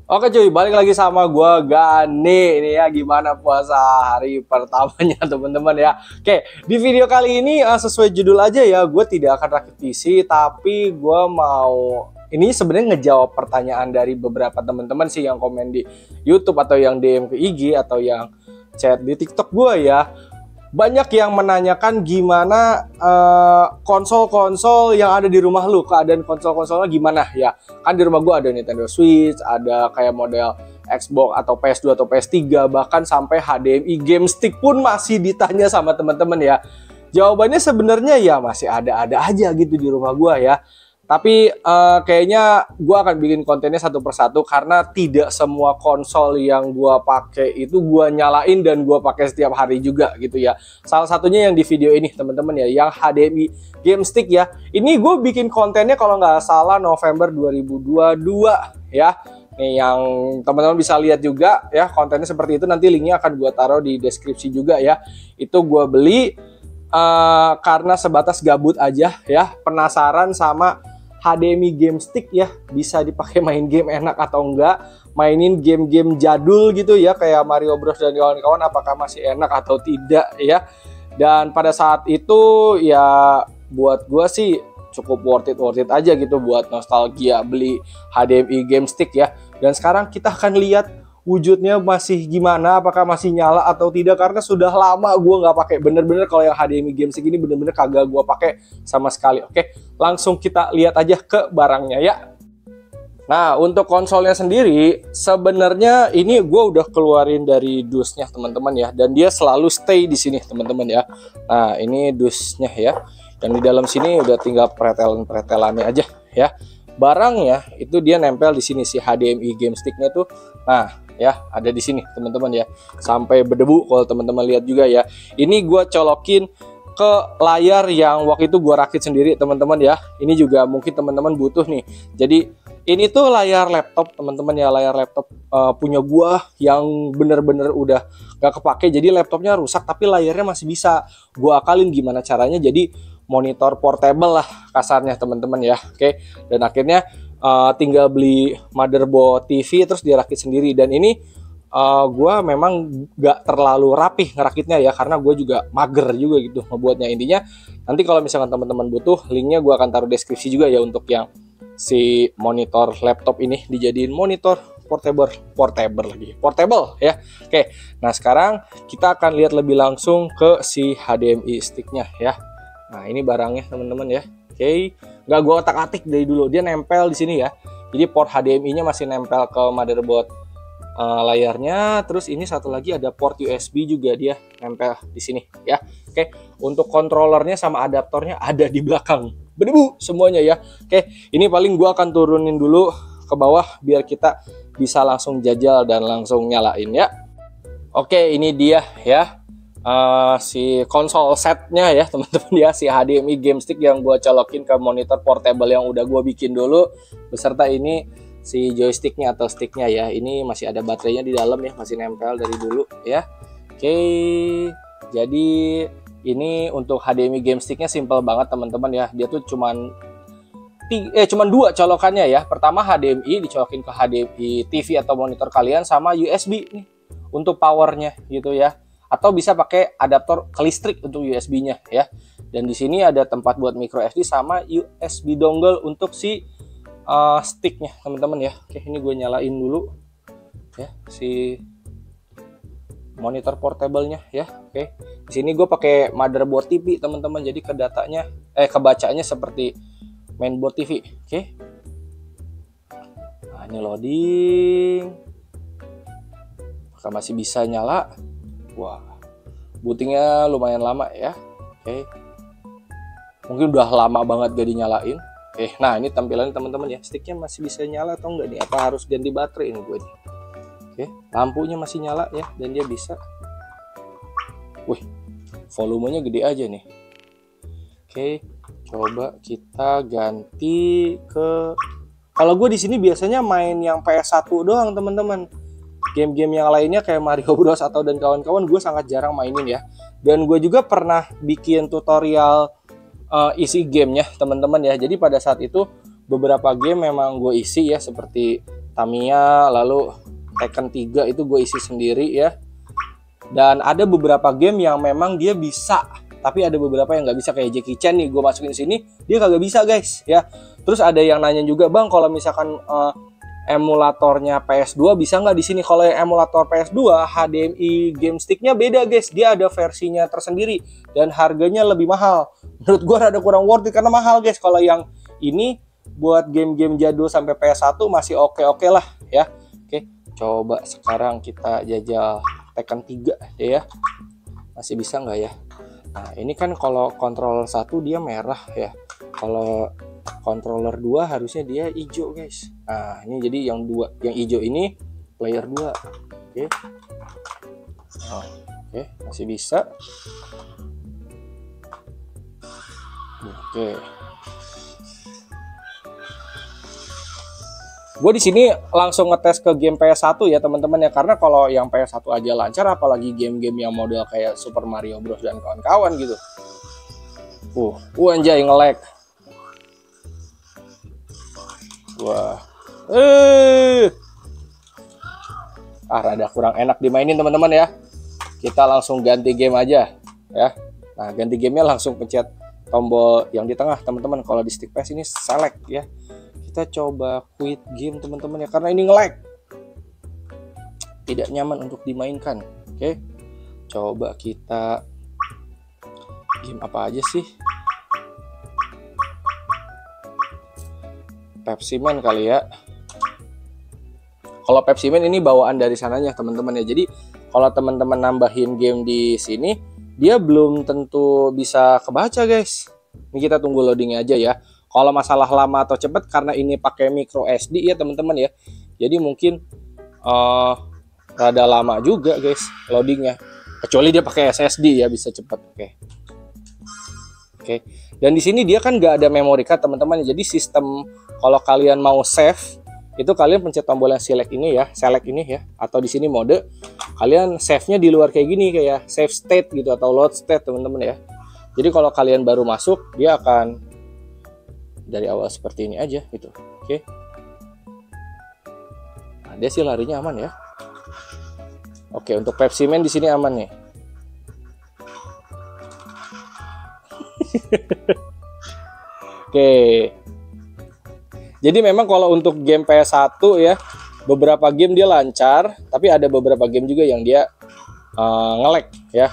Oke cuy, balik lagi sama gua Gani. Ini ya gimana puasa hari pertamanya teman-teman ya. Oke, di video kali ini sesuai judul aja ya, gue tidak akan rakit PC, tapi gue mau ini sebenarnya ngejawab pertanyaan dari beberapa teman-teman sih yang komen di YouTube atau yang DM ke IG atau yang chat di TikTok gue ya. Banyak yang menanyakan gimana konsol-konsol yang ada di rumah lu, keadaan konsol-konsolnya gimana ya. Kan di rumah gua ada Nintendo Switch, ada kayak model Xbox atau PS2 atau PS3, bahkan sampai HDMI game stick pun masih ditanya sama teman-teman ya. Jawabannya sebenarnya ya masih ada-ada aja gitu di rumah gua ya. Tapi kayaknya gue akan bikin kontennya satu persatu karena tidak semua konsol yang gue pakai itu gue nyalain dan gue pakai setiap hari juga gitu ya. Salah satunya yang di video ini teman-teman ya, yang HDMI game stick ya. Ini gue bikin kontennya kalau nggak salah November 2022 ya. Nih yang teman-teman bisa lihat juga ya, kontennya seperti itu. Nanti linknya akan gue taruh di deskripsi juga ya. Itu gue beli karena sebatas gabut aja ya, penasaran sama HDMI game stick ya, bisa dipakai main game enak atau enggak, mainin game-game jadul gitu ya kayak Mario Bros dan kawan-kawan, apakah masih enak atau tidak ya. Dan pada saat itu ya buat gua sih cukup worth it aja gitu buat nostalgia beli HDMI game stick ya. Dan sekarang kita akan lihat wujudnya masih gimana, apakah masih nyala atau tidak, karena sudah lama gue nggak pakai. Bener-bener kalau yang HDMI game stick ini bener-bener kagak gue pakai sama sekali. Oke, langsung kita lihat aja ke barangnya ya. Nah, untuk konsolnya sendiri sebenarnya ini gue udah keluarin dari dusnya teman-teman ya, dan dia selalu stay di sini teman-teman ya. Nah, ini dusnya ya, yang di dalam sini udah tinggal pretelan-pretelannya aja ya. Barangnya itu dia nempel di sini si HDMI game sticknya tuh. Nah ya, ada di sini teman-teman ya, sampai berdebu kalau teman-teman lihat juga ya. Ini gue colokin ke layar yang waktu itu gue rakit sendiri teman-teman ya. Ini juga mungkin teman-teman butuh nih. Jadi ini tuh layar laptop teman-teman ya, layar laptop punya gue yang bener-bener udah gak kepake. Jadi laptopnya rusak tapi layarnya masih bisa. Gue akalin gimana caranya jadi monitor portable lah kasarnya teman-teman ya. Oke, dan akhirnya tinggal beli motherboard TV terus dirakit sendiri. Dan ini gue memang gak terlalu rapih ngerakitnya ya, karena gue juga mager juga gitu ngebuatnya. Intinya nanti kalau misalkan teman-teman butuh, linknya gue akan taruh deskripsi juga ya untuk yang si monitor laptop ini dijadiin monitor portable ya. Oke, nah sekarang kita akan lihat lebih langsung ke si HDMI sticknya ya. Nah ini barangnya teman-teman ya. Oke, nggak gue otak-atik dari dulu, dia nempel di sini ya. Jadi port HDMI-nya masih nempel ke motherboard layarnya. Terus ini satu lagi ada port USB juga, dia nempel di sini ya. Oke, untuk kontrolernya sama adaptornya ada di belakang. Berdebu semuanya ya. Oke, ini paling gue akan turunin dulu ke bawah biar kita bisa langsung jajal dan langsung nyalain ya. Oke, ini dia ya. Si konsol setnya ya teman-teman ya, si HDMI game stick yang gue colokin ke monitor portable yang udah gue bikin dulu, beserta ini si joysticknya atau sticknya ya. Ini masih ada baterainya di dalam ya, masih nempel dari dulu ya. Oke, jadi ini untuk HDMI game sticknya simple banget teman-teman ya. Dia tuh cuman dua colokannya ya. Pertama HDMI dicolokin ke HDMI TV atau monitor kalian, sama USB nih untuk powernya gitu ya. Atau bisa pakai adaptor ke listrik untuk USB-nya ya. Dan di sini ada tempat buat micro SD sama USB dongle untuk si sticknya teman-teman ya. Oke, ini gue nyalain dulu ya si monitor portable-nya ya. Oke, di sini gue pakai motherboard TV teman-teman. Jadi kebacanya seperti mainboard TV. Oke. Nah, ini loading. Apakah masih bisa nyala? Wah, bootingnya lumayan lama ya. Oke, mungkin udah lama banget gak dinyalain. Oke, nah ini tampilannya teman-teman ya. Sticknya masih bisa nyala atau enggak nih? Apa harus ganti baterai ini gue nih? Oke, lampunya masih nyala ya, dan dia bisa. Wih, volumenya gede aja nih. Oke, coba kita ganti ke. Kalau gue di sini biasanya main yang PS1 doang teman-teman. Game-game yang lainnya kayak Mario Bros atau dan kawan-kawan gue sangat jarang mainin ya. Dan gue juga pernah bikin tutorial isi gamenya teman-teman ya. Jadi pada saat itu beberapa game memang gue isi ya, seperti Tamiya, lalu Tekken 3 itu gue isi sendiri ya. Dan ada beberapa game yang memang dia bisa, tapi ada beberapa yang nggak bisa, kayak Jackie Chan nih gue masukin sini, dia kagak bisa guys ya. Terus ada yang nanya juga, bang kalau misalkan emulatornya PS2 bisa nggak di sini? Kalau yang emulator PS2 HDMI game sticknya beda guys, dia ada versinya tersendiri dan harganya lebih mahal. Menurut gue rada kurang worth it karena mahal guys. Kalau yang ini buat game-game jadul sampai PS1 masih oke lah ya. Oke, coba sekarang kita jajal Tekken 3 deh ya. Masih bisa nggak ya? Nah, ini kan kalau controller 1 dia merah ya. Kalau controller 2 harusnya dia hijau, guys. Nah, ini jadi yang hijau ini player 2. Oke. Oh, oke, masih bisa. Oke. Gue di sini langsung ngetes ke game PS1 ya teman-teman ya, karena kalau yang PS1 aja lancar, apalagi game-game yang model kayak Super Mario Bros dan kawan-kawan gitu. Anjay nge-lag. Wah. Rada kurang enak dimainin teman-teman ya. Kita langsung ganti game aja ya. Nah, ganti gamenya langsung pencet tombol yang di tengah teman-teman. Kalau di stick PS ini select ya. Kita coba quit game teman-teman ya, karena ini nge-lag, tidak nyaman untuk dimainkan. Oke, coba kita game apa aja sih? Pepsi Man kali ya. Kalau Pepsi Man ini bawaan dari sananya teman-teman ya. Jadi kalau teman-teman nambahin game di sini, dia belum tentu bisa kebaca guys. Ini kita tunggu loadingnya aja ya. Kalau masalah lama atau cepet, karena ini pakai micro SD ya teman-teman ya, jadi mungkin rada lama juga guys loadingnya, kecuali dia pakai SSD ya bisa cepet. Oke. Dan di sini dia kan nggak ada memory card teman-teman, jadi sistem kalau kalian mau save itu kalian pencet tombol yang select ini ya, atau di sini mode, kalian save-nya di luar kayak gini, kayak save state gitu atau load state teman-teman ya. Jadi kalau kalian baru masuk, dia akan dari awal seperti ini aja gitu. Oke. Nah, dia sih larinya aman ya. Oke, untuk Pepsi Man di sini aman nih. Oke. Jadi memang kalau untuk game PS1 ya, beberapa game dia lancar, tapi ada beberapa game juga yang dia nge-lag ya.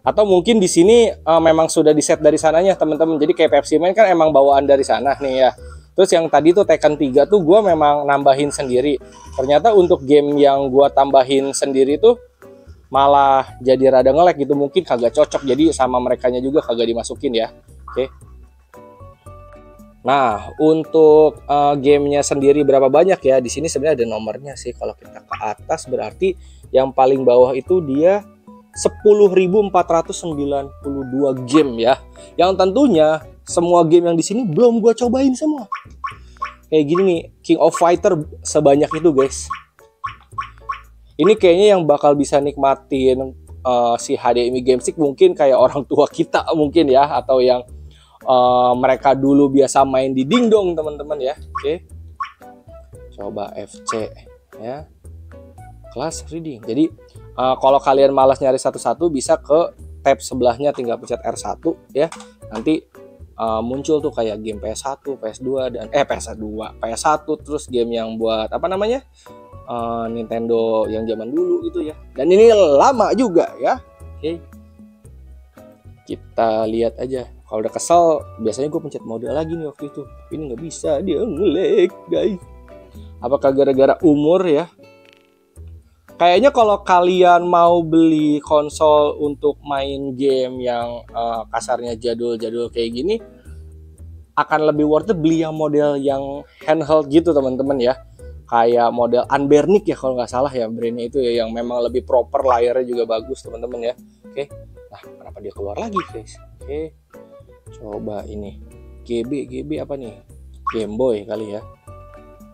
Atau mungkin di sini memang sudah di set dari sananya teman-teman. Jadi kayak Pepsi Man kan emang bawaan dari sana nih ya. Terus yang tadi tuh Tekken 3 tuh gue memang nambahin sendiri. Ternyata untuk game yang gue tambahin sendiri tuh malah jadi rada nge-lag gitu. Mungkin kagak cocok, jadi sama merekanya juga kagak dimasukin ya. Oke. Nah, untuk gamenya sendiri berapa banyak ya? Di sini sebenarnya ada nomornya sih. Kalau kita ke atas berarti yang paling bawah itu dia 10.492 game ya. Yang tentunya semua game yang di sini belum gue cobain semua. Kayak gini nih, King of Fighter sebanyak itu guys. Ini kayaknya yang bakal bisa nikmatin si HDMI game stick mungkin kayak orang tua kita mungkin ya, atau yang mereka dulu biasa main di dingdong teman-teman ya. Oke. Coba FC ya. Class reading. Jadi kalau kalian malas nyari satu-satu, bisa ke tab sebelahnya, tinggal pencet R1 ya. Nanti muncul tuh kayak game PS1, PS2 dan PS1 terus game yang buat apa namanya? Nintendo yang zaman dulu gitu ya. Dan ini lama juga ya. Oke. Kita lihat aja. Kalau udah kesel, biasanya gue pencet mode lagi nih waktu itu. Ini nggak bisa, dia nge-lag guys. Apakah gara-gara umur ya? Kayaknya kalau kalian mau beli konsol untuk main game yang kasarnya jadul-jadul kayak gini, akan lebih worth it beli yang model yang handheld gitu teman-teman ya. Kayak model Anbernic ya kalau nggak salah ya brandnya itu ya, yang memang lebih proper, layarnya juga bagus teman-teman ya. Oke. Nah, kenapa dia keluar lagi guys? Oke. Coba ini. GB apa nih? Game Boy kali ya.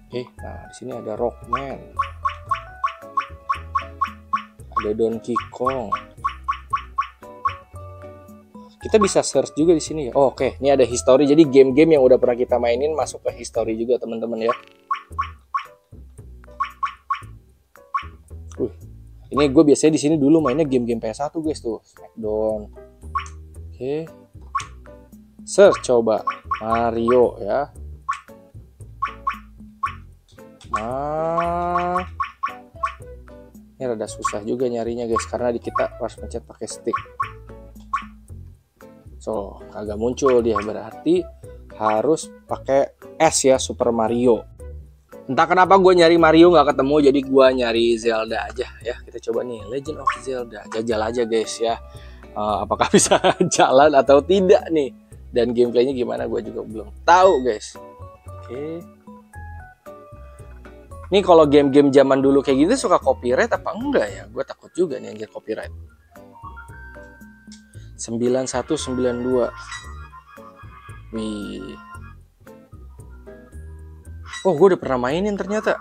Oke. Nah, di sini ada Rockman. Ada Donkey Kong. Kita bisa search juga di sini ya. Oh, oke. Ini ada history. Jadi game-game yang udah pernah kita mainin masuk ke history juga teman-teman ya. Ini gue biasanya di sini dulu mainnya game-game PS1 guys tuh, Smackdown. Oke. Search coba Mario ya. Ini rada susah juga nyarinya guys karena kita harus pencet pakai stick. So, kagak muncul dia, berarti harus pakai S ya, Super Mario. Entah kenapa gue nyari Mario nggak ketemu, jadi gue nyari Zelda aja ya. Kita coba nih Legend of Zelda, jajal aja guys ya. Apakah bisa jalan atau tidak nih? Dan gameplaynya gimana gue juga belum tahu guys. Oke. Nih kalau game-game zaman dulu kayak gitu suka copyright apa enggak ya? Gue takut juga nih anjir copyright. 9192. Wih. Oh, gue udah pernah mainin ternyata.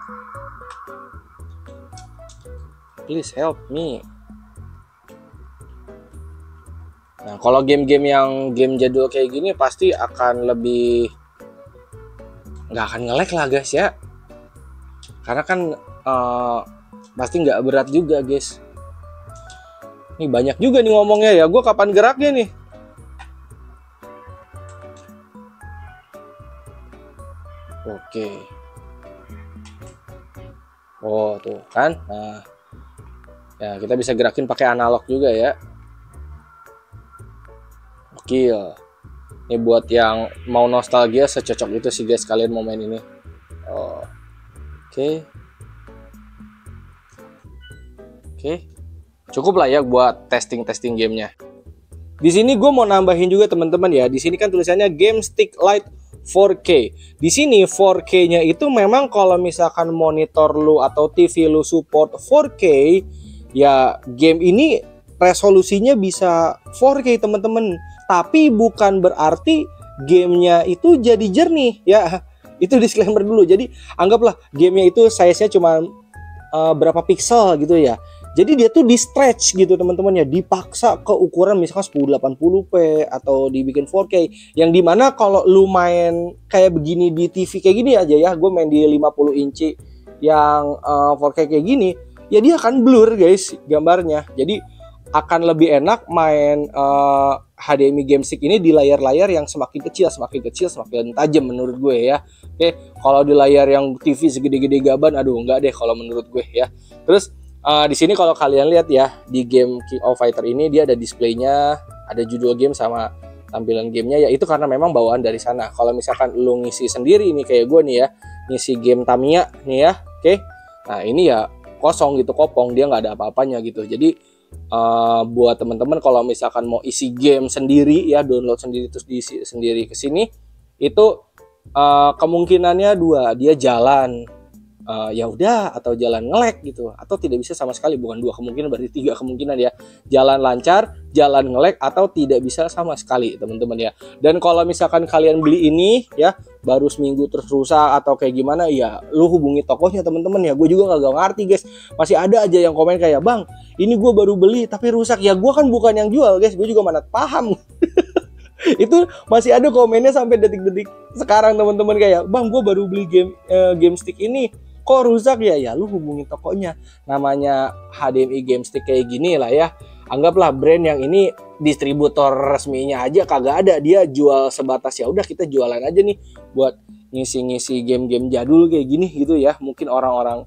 Please help me. Nah, kalau game-game yang game jadul kayak gini pasti akan lebih nggak akan nge-lag lah guys ya. Karena kan pasti nggak berat juga guys. Ini banyak juga nih ngomongnya ya. Gue kapan geraknya nih? Oke. Oh tuh kan. Nah, ya kita bisa gerakin pakai analog juga ya. Gokil. Ini buat yang mau nostalgia secocok itu sih guys kalian mau main ini. Oh. Oke. Cukup lah ya buat testing gamenya. Di sini gue mau nambahin juga teman-teman ya. Di sini kan tulisannya Game Stick Lite 4K. Di sini 4K-nya itu memang kalau misalkan monitor lu atau TV lu support 4K, ya game ini resolusinya bisa 4K teman-teman. Tapi bukan berarti gamenya itu jadi jernih ya. Itu disclaimer dulu. Jadi anggaplah gamenya itu size-nya cuma berapa pixel gitu ya. Jadi dia tuh di stretch gitu teman-teman ya, dipaksa ke ukuran misalkan 1080p atau dibikin 4K. Yang dimana kalau lu main kayak begini di TV kayak gini aja ya, gue main di 50 inci yang 4K kayak gini, ya dia akan blur guys gambarnya. Jadi akan lebih enak main HDMI game stick ini di layar-layar yang semakin kecil, semakin tajam menurut gue ya. Oke, kalau di layar yang TV segede-gede gaban, aduh enggak deh kalau menurut gue ya. Terus di sini kalau kalian lihat ya, di game King of Fighter ini dia ada displaynya, ada judul game sama tampilan gamenya ya, itu karena memang bawaan dari sana. Kalau misalkan lu ngisi sendiri nih kayak gue nih ya, ngisi game Tamiya nih ya, oke. Nah ini ya kosong gitu, kopong, dia nggak ada apa-apanya gitu. Jadi buat teman-teman kalau misalkan mau isi game sendiri ya, download sendiri terus diisi sendiri ke sini, itu kemungkinannya dua, dia jalan ya udah, atau jalan nge-lag gitu, atau tidak bisa sama sekali. Bukan dua kemungkinan, berarti tiga kemungkinan ya. Jalan lancar, jalan nge-lag, atau tidak bisa sama sekali teman-teman ya. Dan kalau misalkan kalian beli ini ya baru seminggu terus rusak atau kayak gimana ya, lu hubungi tokonya teman-teman ya. Gue juga nggak ngerti guys, masih ada aja yang komen kayak, bang ini gue baru beli tapi rusak. Ya gue kan bukan yang jual guys, gue juga mana paham. Itu masih ada komennya sampai detik-detik sekarang teman-teman kayak, bang gue baru beli game stick ini kok rusak ya. Ya lu hubungi tokonya, namanya HDMI game stick kayak gini lah ya. Anggaplah brand yang ini distributor resminya aja kagak ada, dia jual sebatas ya udah kita jualan aja nih buat ngisi-ngisi game-game jadul kayak gini gitu ya. Mungkin orang-orang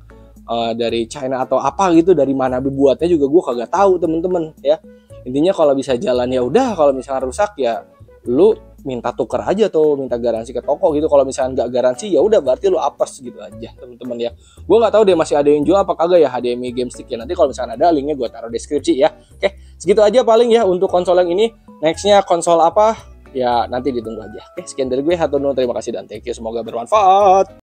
dari China atau apa gitu, dari mana dibuatnya juga gue kagak tahu temen-temen ya. Intinya kalau bisa jalan ya udah, kalau misalnya rusak ya lu minta tuker aja tuh, minta garansi ke toko gitu. Kalau misalnya nggak garansi ya udah berarti lu apes gitu aja teman-teman ya. Gue nggak tahu deh masih ada yang jual apa kagak ya HDMI game stick ya. Nanti kalau misalnya ada linknya gue taruh deskripsi ya. Oke, segitu aja paling ya untuk konsol yang ini. Nextnya konsol apa ya nanti ditunggu aja. Oke, sekian dari gue, hatur nuhun, terima kasih dan thank you, semoga bermanfaat.